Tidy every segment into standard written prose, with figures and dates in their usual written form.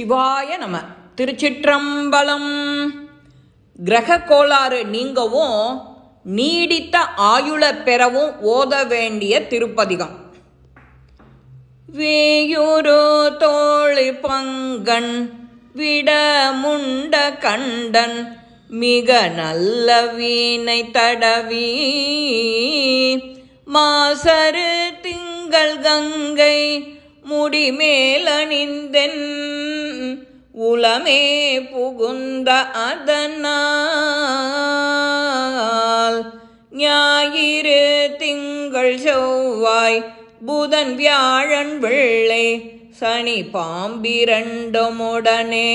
சிவாய நம. திருச்சிற்றம்பலம். கிரக கோளாறு நீங்கவும் நீடித்த ஆயுள பெறவும் ஓத வேண்டிய திருப்பதிகம். வேயுரு தோழி பங்கன் விடமுண்ட கண்டன் மிக நல்ல வீணை தடவி மாசரு திங்கள் கங்கை முடிமேலணிந்தென் உலமே புகுந்த அதனால் ஞாயிறு திங்கள் செவ்வாய் புதன் வியாழன் வெள்ளை சனி பாம்பிரண்டுமுடனே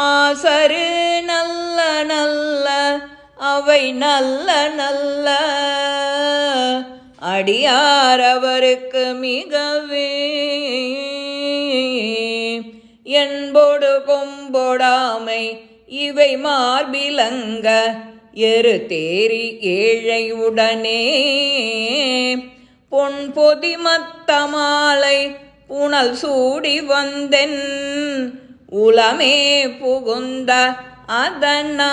ஆசரு நல்ல நல்ல அவை நல்ல நல்ல அடியார் அவருக்கு மிகவே என்போடு கொம்பொடாமை இவை மார்பிலங்க எரு தேரி ஏழையுடனே பொன் பொதி மத்த மாலை புனல் சூடி வந்தென் உலமே புகுந்த அதனால்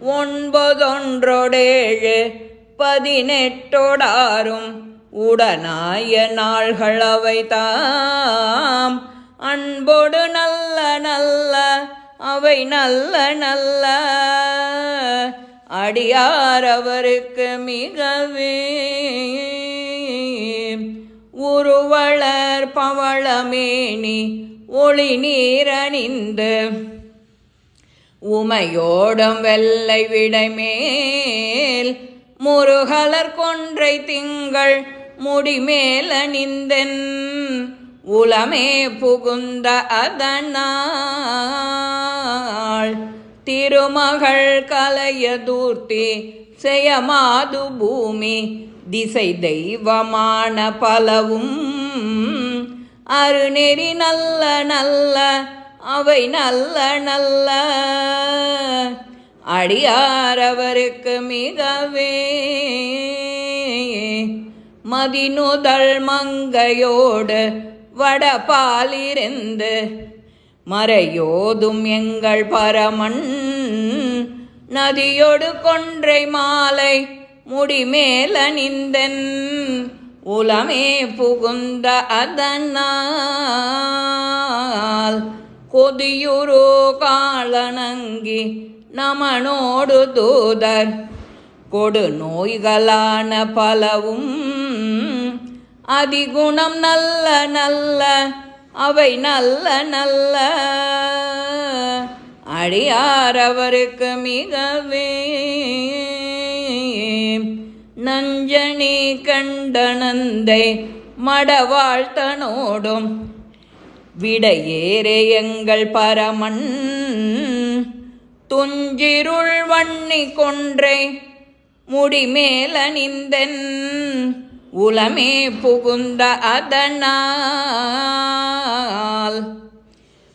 9 18 உடனாய நாள்கள் அவை தாம் அன்போடு நல்ல நல்ல அவை நல்ல நல்ல அடியார் அவருக்கு மிகவே உருவளர் பவளமேனி ஒளி நீரணிந்து உமையோடும் வெள்ளை விடைமேல் முருகலர் கொன்றை திங்கள் முடிமேலணிந்தென் உலமே புகுந்த அதனால் திருமகள் கலைய தூர்த்தி செயமாது பூமி திசை தெய்வமான பலவும் அருநெறி நல்ல நல்ல அவை நல்ல நல்ல அடியார் அவருக்கு மிகவே மதிநுதல் மங்கையோடு வடபாலிருந்து மறையோதும் எங்கள் பரமன் நதியோடு கொன்றை மாலை முடிமேலணிந்தென் உலமே புகுந்த அதனால் கொதியுரு காலனங்கி நமனோடு தூதர் கொடு நோய்களான பலவும் அதிகுணம் நல்ல நல்ல அவை நல்ல நல்ல அடியார் அவருக்கு மிகவே நஞ்சனி கண்டனந்தை மடவாழ்த்தனோடும் விடையேறே எங்கள் பரமன் துஞ்சிருள் வன்னி கொன்றை முடிமேலணிந்தென் உலமே புகுந்த அதனால்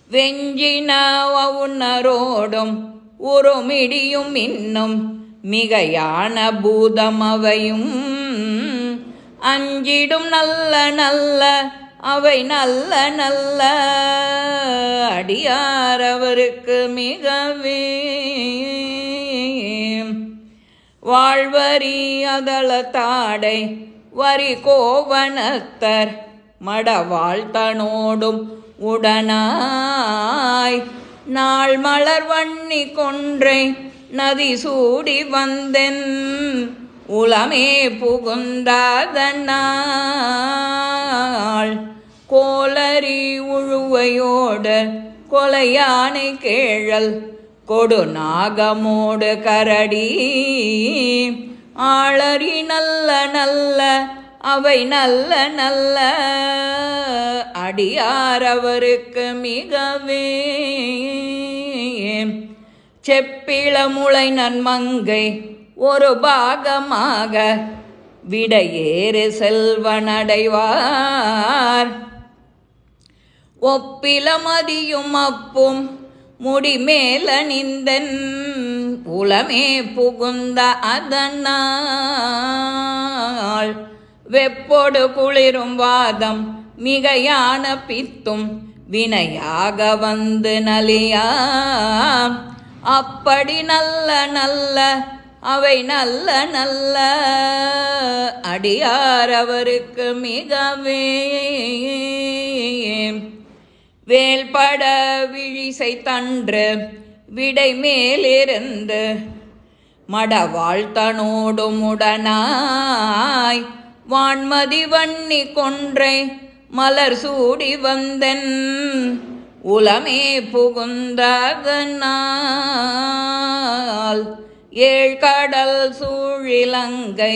வெஞ்சின வவுணரோடும் உருமிடியும் இன்னும் மிகையான பூதம் அவையும் அஞ்சிடும் நல்ல நல்ல அவை நல்ல நல்ல அடியார் அவருக்கு மிகவே வாழ்வரி அதள தாடை வரி கோவணத்தர் மடவாழ்த்தனோடும் உடனாய் நாள் மலர் வன்னி கொன்றை நதி சூடி வந்தென் உலமே புகுந்தாதனால் கோலரி உழுவையோடு கொலையானை கேழல் கொடு நாகமோடு கரடி ஆளரி நல்ல நல்ல அவை நல்ல நல்ல அடியார் அவருக்கு மிகவே செப்பிளமுளை நன்மங்கை ஒரு பாகமாக விடையேறு செல்வனடைவார் ஒப்பிலமதியும் அப்பும் முடிமேலணிந்தென் உலமே புகுந்த அதனால் வெப்பொடு குளிரும் வாதம் மிகையான பித்தும் வினையாக வந்து நலியா. அப்படி நல்ல நல்ல அவை நல்ல நல்ல அடியார் அவருக்கு மிகவே. வேல்பட விழிசை தன்று விடை மேலிருந்து மடவாழ்த்தனோடும் உடனாய் வான்மதி வன்னி கொன்றை மலர் சூடி வந்தென் உலமே புகுந்ததனால் ஏழ்கடல் சூழிலங்கை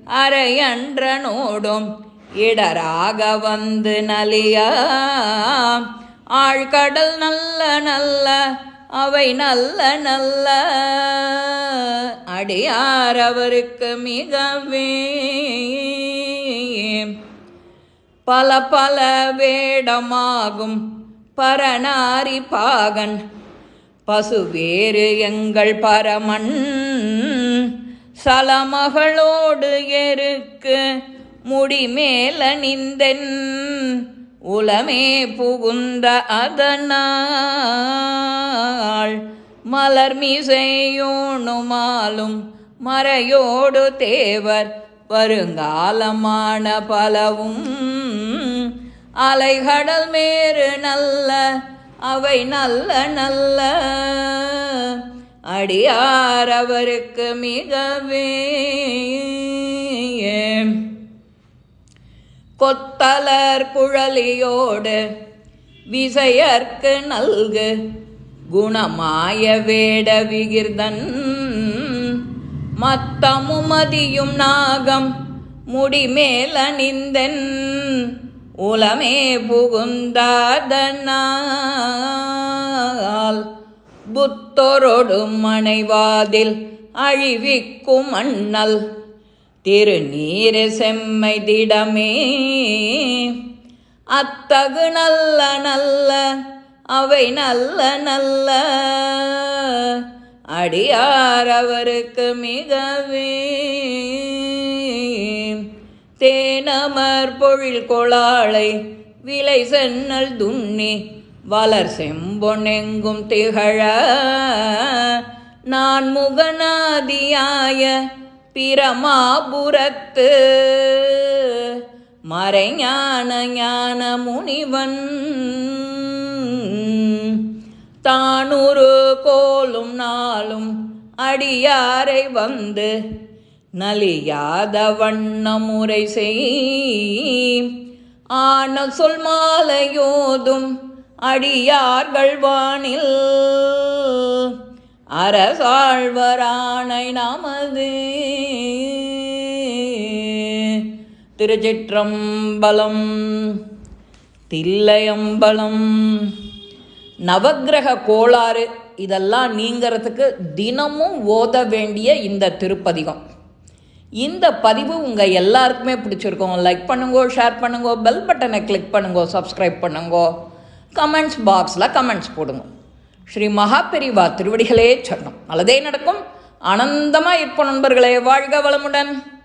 அரையன்றனோடும் இடராக வந்து நலியா. ஆழ்கடல் நல்ல நல்ல அவை நல்ல நல்ல அடியார் அவருக்கு மிகவே. பல பல வேடமாகும் பரநாரி பாகன் பசுவேறு எங்கள் பரமன் சலமகளோடு எருக்கு முடிமேல நிந்தென் உலமே புகுந்த அதனால் மலர்மிசையோணுமாலும் மறையோடு தேவர் வருங்காலமான பலவும் அலைகடல் மேறு நல்ல அவை நல்ல நல்ல அடியார் அவருக்கு மிகவே. கொத்தலர் குழலியோடு விசையர்க்கு நல்கு குணமாய வேட விகிர்தன் மத்தமும் மதியும் நாகம் முடிமேல் அணிந்தென் உலமே புகுந்ததனால் புத்தொரொடு மனைவாதில் அழிவிக்கும் அண்ணல் திருநீர் செம்மை திடமே அத்தகு நல்ல நல்ல அவை நல்ல நல்ல அடியார் அவருக்கு மிகவே. தேனமர் பொழில் கொளாளை விலை சென்னல் துண்ணி வளர் செம்பொன்னெங்கும் திகழ நான் முகநாதியாய பிரமாபுரத்து மறைஞான ஞான முனிவன் தானுரு கோலும் நாளும் அடியாரை வந்து நலியாத வண்ண முறை செய் ஆன சொல் மாலையோதும் அடியார்கள் வானில் அரசாழ்வரானை நமது. திருச்சிற்றம்பலம். தில்லையம்பலம். நவக்கிரக கோளாறு இதெல்லாம் நீங்கிறதுக்கு தினமும் ஓத வேண்டிய இந்த திருப்பதிகம். இந்த பதிவு உங்கள் எல்லாருக்குமே பிடிச்சிருக்கோம். லைக் பண்ணுங்கோ, ஷேர் பண்ணுங்கோ, பெல் பட்டனை கிளிக் பண்ணுங்கோ, சப்ஸ்கிரைப் பண்ணுங்கோ, கமெண்ட்ஸ் பாக்ஸில் கமெண்ட்ஸ் போடுங்க. ஸ்ரீ மகாபெரிவா திருவடிகளே சரணம். நல்லதே நடக்கும். ஆனந்தமாக இருப்போம் நண்பர்களே. வாழ்க வளமுடன்.